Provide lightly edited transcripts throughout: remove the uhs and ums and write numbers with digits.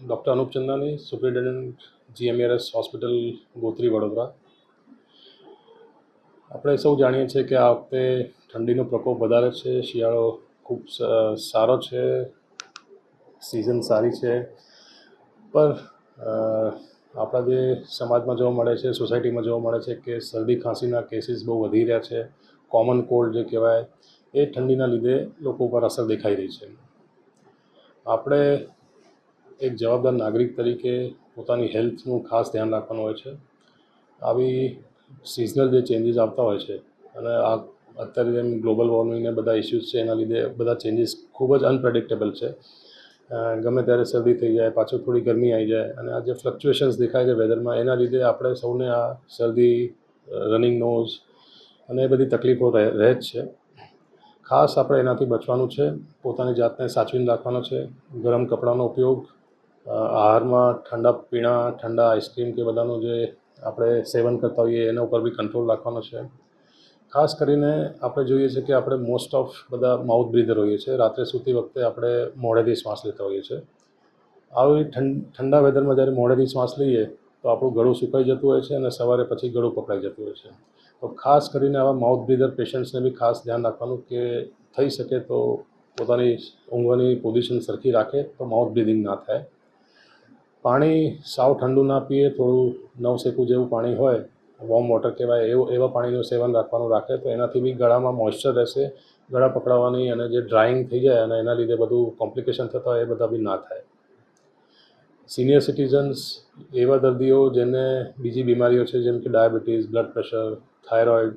Doctor Anup Chandani, superintendent GMRS hospital Gotri Vadodara. આપણે સૌ જાણીએ છીએ કે આ વખતે ઠંડીનો પ્રકોપ વધારે છે. શિયાળો ખૂબ સારો છે, સિઝન સારી છે, પર આપણા જે સમાજમાં જોવા મળે છે, સોસાયટીમાં જોવા મળે છે કે શરદી ખાંસીના કેસીસ બહુ વધી રહ્યા છે. કોમન કોલ્ડ જે કહેવાય એ ઠંડીના લીધે લોકો પર અસર દેખાઈ રહી છે. આપણે એક જવાબદાર નાગરિક તરીકે પોતાની હેલ્થનું ખાસ ધ્યાન રાખવાનું હોય છે. આવી સિઝનલ જે ચેન્જીસ આવતા હોય છે અને આ અત્યારે જેમ ગ્લોબલ વોર્મિંગને બધા ઇસ્યુઝ છે એના લીધે બધા ચેન્જીસ ખૂબ જ અનપ્રેડિક્ટેબલ છે. ગમે ત્યારે શરદી થઈ જાય, પાછું થોડી ગરમી આવી જાય, અને આ જે ફ્લક્ચ્યુએશન્સ દેખાય છે વેધરમાં એના લીધે આપણે સૌને આ શરદી, રનિંગ નોઝ અને એ બધી તકલીફો રહે જ છે. ખાસ આપણે એનાથી બચવાનું છે, પોતાની જાતને સાચવીને રાખવાનો છે. ગરમ કપડાનો ઉપયોગ, આહારમાં ઠંડા પીણા, ઠંડા આઈસ્ક્રીમ કે બધાનું જે આપણે સેવન કરતા હોઈએ એના ઉપર બી કંટ્રોલ રાખવાનો છે. ખાસ કરીને આપણે જોઈએ છીએ કે આપણે મોસ્ટ ઓફ બધા માઉથ બ્રીધર હોઈએ છીએ. રાત્રે સૂતી વખતે આપણે મોઢેથી શ્વાસ લેતા હોઈએ છીએ. આવી ઠંડા વેધરમાં જ્યારે મોઢેથી શ્વાસ લઈએ તો આપણું ગળું સુકાઈ જતું હોય છે અને સવારે પછી ગળું પકડાઈ જતું હોય છે. તો ખાસ કરીને આવા માઉથ બ્રીધર પેશન્ટ્સને બી ખાસ ધ્યાન રાખવાનું કે થઈ શકે તો પોતાની ઊંઘવાની પોઝિશન સરખી રાખે તો માઉથ બ્રીધિંગ ના થાય. પાણી સાવ ઠંડુ ના પીએ, થોડું નવસેકું જેવું પાણી હોય, વોર્મ વોટર કહેવાય, એવા પાણીનું સેવન રાખે તો એનાથી બી ગળામાં મોઇશ્ચર રહેશે. ગળા પકડાવાની અને જે ડ્રાઇંગ થઈ જાય અને એના લીધે બધું કોમ્પ્લિકેશન થતા હોય એ બધા બી ના થાય. સિનિયર સિટીઝન્સ, એવા દર્દીઓ જેને બીજી બીમારીઓ છે જેમ કે ડાયાબિટીસ, બ્લડ પ્રેશર, થાઇરોઇડ,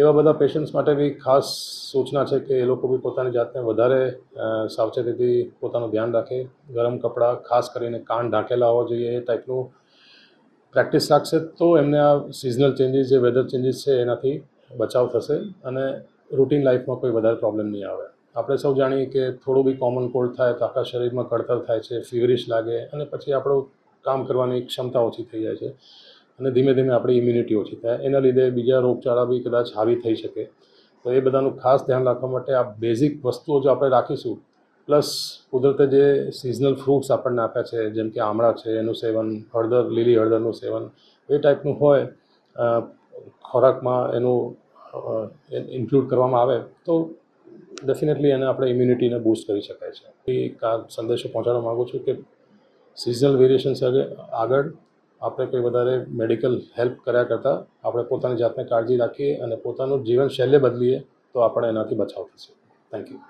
એવા બધા પેશન્ટ્સ માટે બી ખાસ સૂચના છે કે એ લોકો બી પોતાની જાતને વધારે સાવચેતીથી પોતાનું ધ્યાન રાખે. ગરમ કપડાં, ખાસ કરીને કાન ઢાંકેલા હોવા જોઈએ, એ ટાઈપનું પ્રેક્ટિસ રાખશે તો એમને આ સિઝનલ ચેન્જીસ, જે વેધર ચેન્જીસ છે એનાથી બચાવ થશે અને રૂટીન લાઈફમાં કોઈ વધારે પ્રોબ્લેમ નહીં આવે. આપણે સૌ જાણીએ કે થોડું બી કોમન કોલ્ડ થાય તો આખા શરીરમાં કળતર થાય છે, ફીવરિશ લાગે અને પછી આપણું કામ કરવાની ક્ષમતા ઓછી થઈ જાય છે અને ધીમે ધીમે આપણી ઇમ્યુનિટી ઓછી થાય. એના લીધે બીજા રોગચાળા બી કદાચ હાવી થઈ શકે. તો એ બધાનું ખાસ ધ્યાન રાખવા માટે આ બેઝિક વસ્તુઓ જો આપણે રાખીશું, પ્લસ કુદરતે જે સિઝનલ ફ્રૂટ્સ આપણને આપ્યા છે જેમ કે આમળા છે એનું સેવન, હળદર, લીલી હળદરનું સેવન, એ ટાઈપનું હોય ખોરાકમાં એનું ઇન્ક્લુડ કરવામાં આવે તો ડેફિનેટલી એને આપણે ઇમ્યુનિટીને બૂસ્ટ કરી શકાય છે. એક આ સંદેશો પહોંચાડવા માગું છું કે સિઝનલ વેરિએશન્સ આગળ આપણે કોઈ વધારે મેડિકલ હેલ્પ કર્યા કરતાં આપણે પોતાની જાતને કાળજી રાખીએ અને પોતાનું જીવનશૈલી બદલીએ તો આપણે એનાથી બચાવ થશે. Thank you.